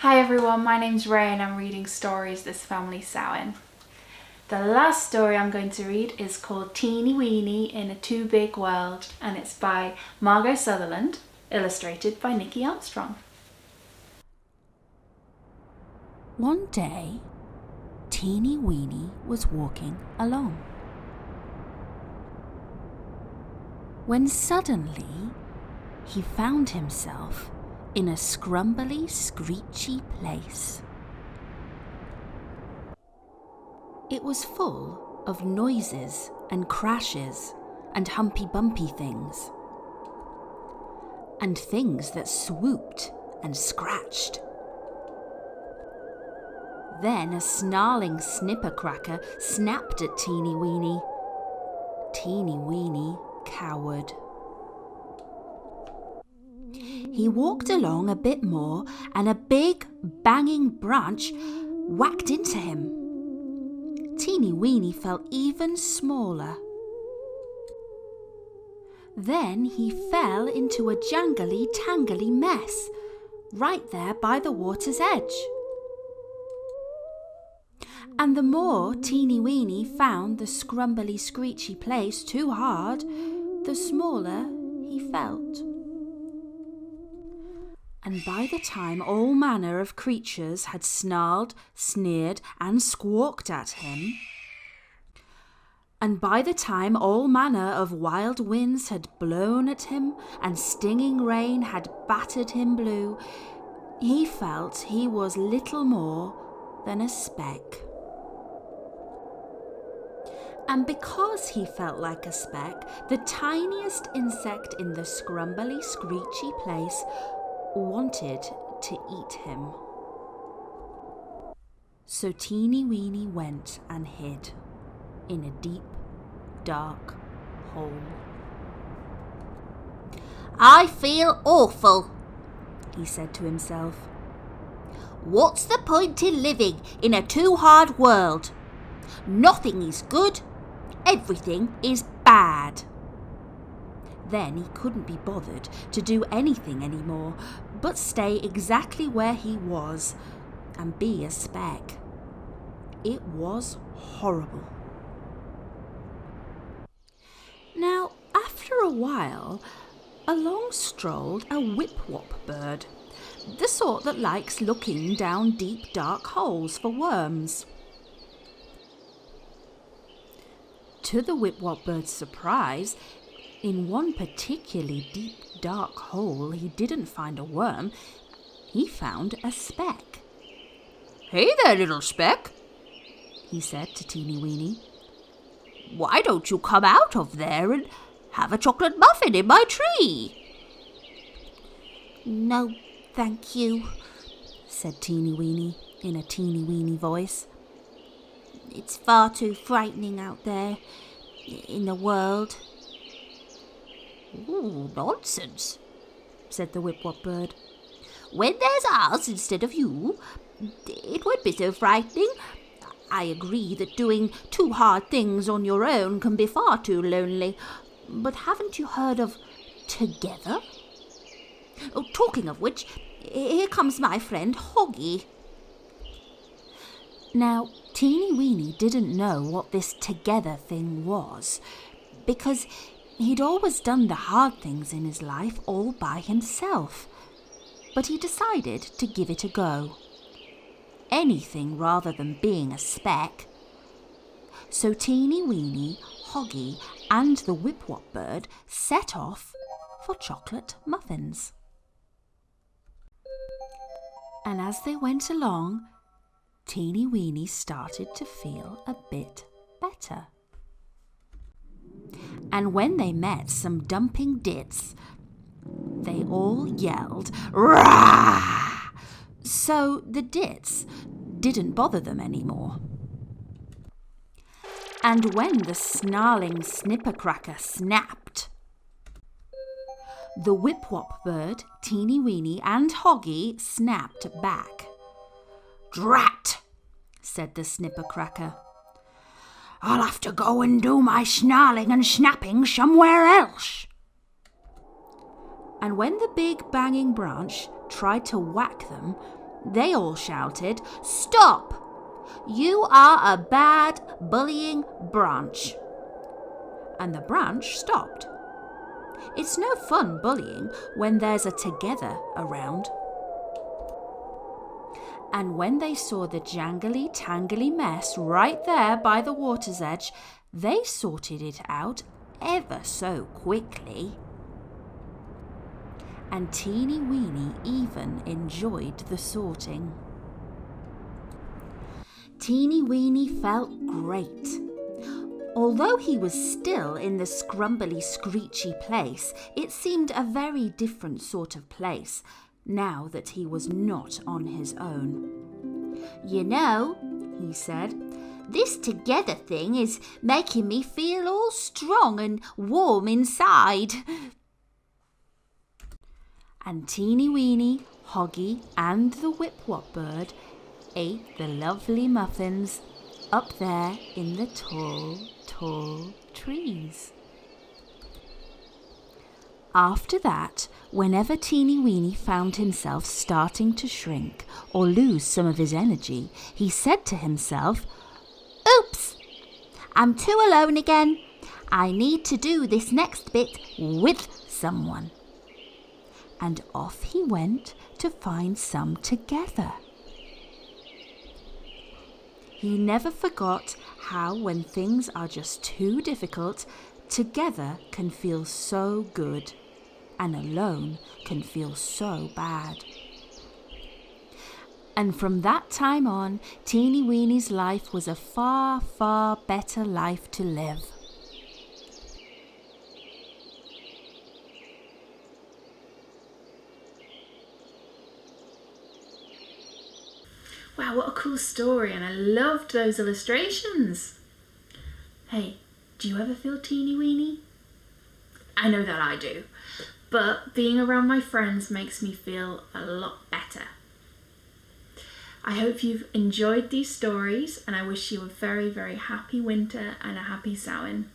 Hi everyone, my name's Rae and I'm reading stories this Family Samhuinn. The last story I'm going to read is called Teenie Weenie In a Too Big World and it's by Margot Sunderland, illustrated by Nicky Armstrong. One day, Teenie Weenie was walking along, when suddenly he found himself in a scrumbly, screechy place. It was full of noises and crashes and humpy-bumpy things, and things that swooped and scratched. Then a snarling snippercracker snapped at Teenie Weenie. Teenie Weenie cowered. He walked along a bit more and a big banging branch whacked into him. Teenie Weenie felt even smaller. Then he fell into a jangly tangly mess right there by the water's edge. And the more Teenie Weenie found the scrumbly screechy place too hard, the smaller he felt. And by the time all manner of creatures had snarled, sneered and squawked at him, and by the time all manner of wild winds had blown at him and stinging rain had battered him blue, he felt he was little more than a speck. And because he felt like a speck, the tiniest insect in the scrumbly, screechy place wanted to eat him. So Teenie Weenie went and hid in a deep, dark hole. I feel awful, he said to himself. What's the point in living in a too hard world? Nothing is good, everything is bad. Then he couldn't be bothered to do anything anymore but stay exactly where he was and be a speck. It was horrible. Now, after a while, along strolled a whip-wop bird, the sort that likes looking down deep dark holes for worms. To the whip-wop bird's surprise, in one particularly deep, dark hole he didn't find a worm, he found a speck. Hey there, little speck, he said to Teenie Weenie. Why don't you come out of there and have a chocolate muffin in my tree? No, thank you, said Teenie Weenie in a teeny weeny voice. It's far too frightening out there in the world. Ooh, nonsense, said the whip-wop bird. When there's us instead of you, it won't be so frightening. I agree that doing too hard things on your own can be far too lonely. But haven't you heard of together? Oh, talking of which, here comes my friend Hoggy. Now, Teenie Weenie didn't know what this together thing was, because he'd always done the hard things in his life all by himself. But he decided to give it a go. Anything rather than being a speck. So Teenie Weenie, Hoggy and the whip-wop bird set off for chocolate muffins. And as they went along, Teenie Weenie started to feel a bit better. And when they met some dumping dits, they all yelled, "Rah!" So the dits didn't bother them anymore. And when the snarling snippercracker snapped, the whip-wop bird, Teenie Weenie and Hoggy snapped back. Drat, said the snippercracker. I'll have to go and do my snarling and snapping somewhere else. And when the big banging branch tried to whack them, They all shouted, "Stop! You are a bad, bullying branch." And the branch stopped. It's no fun bullying when there's a together around. And when they saw the jangly-tangly mess right there by the water's edge, they sorted it out ever so quickly. And Teenie Weenie even enjoyed the sorting. Teenie Weenie felt great. Although he was still in the scrumbly, screechy place, it seemed a very different sort of place now that he was not on his own. You know, he said, this together thing is making me feel all strong and warm inside. And Teenie Weenie, Hoggy and the Whip-Wop bird ate the lovely muffins up there in the tall, tall trees. After that, whenever Teenie Weenie found himself starting to shrink or lose some of his energy, he said to himself, "Oops! I'm too alone again. I need to do this next bit with someone." And off he went to find some together. He never forgot how when things are just too difficult, together can feel so good, and alone can feel so bad. And from that time on, Teenie Weenie's life was a far, far better life to live. Wow, what a cool story, and I loved those illustrations. Hey, do you ever feel teeny weeny? I know that I do, but being around my friends makes me feel a lot better. I hope you've enjoyed these stories, and I wish you a very, very happy winter and a happy Samhain.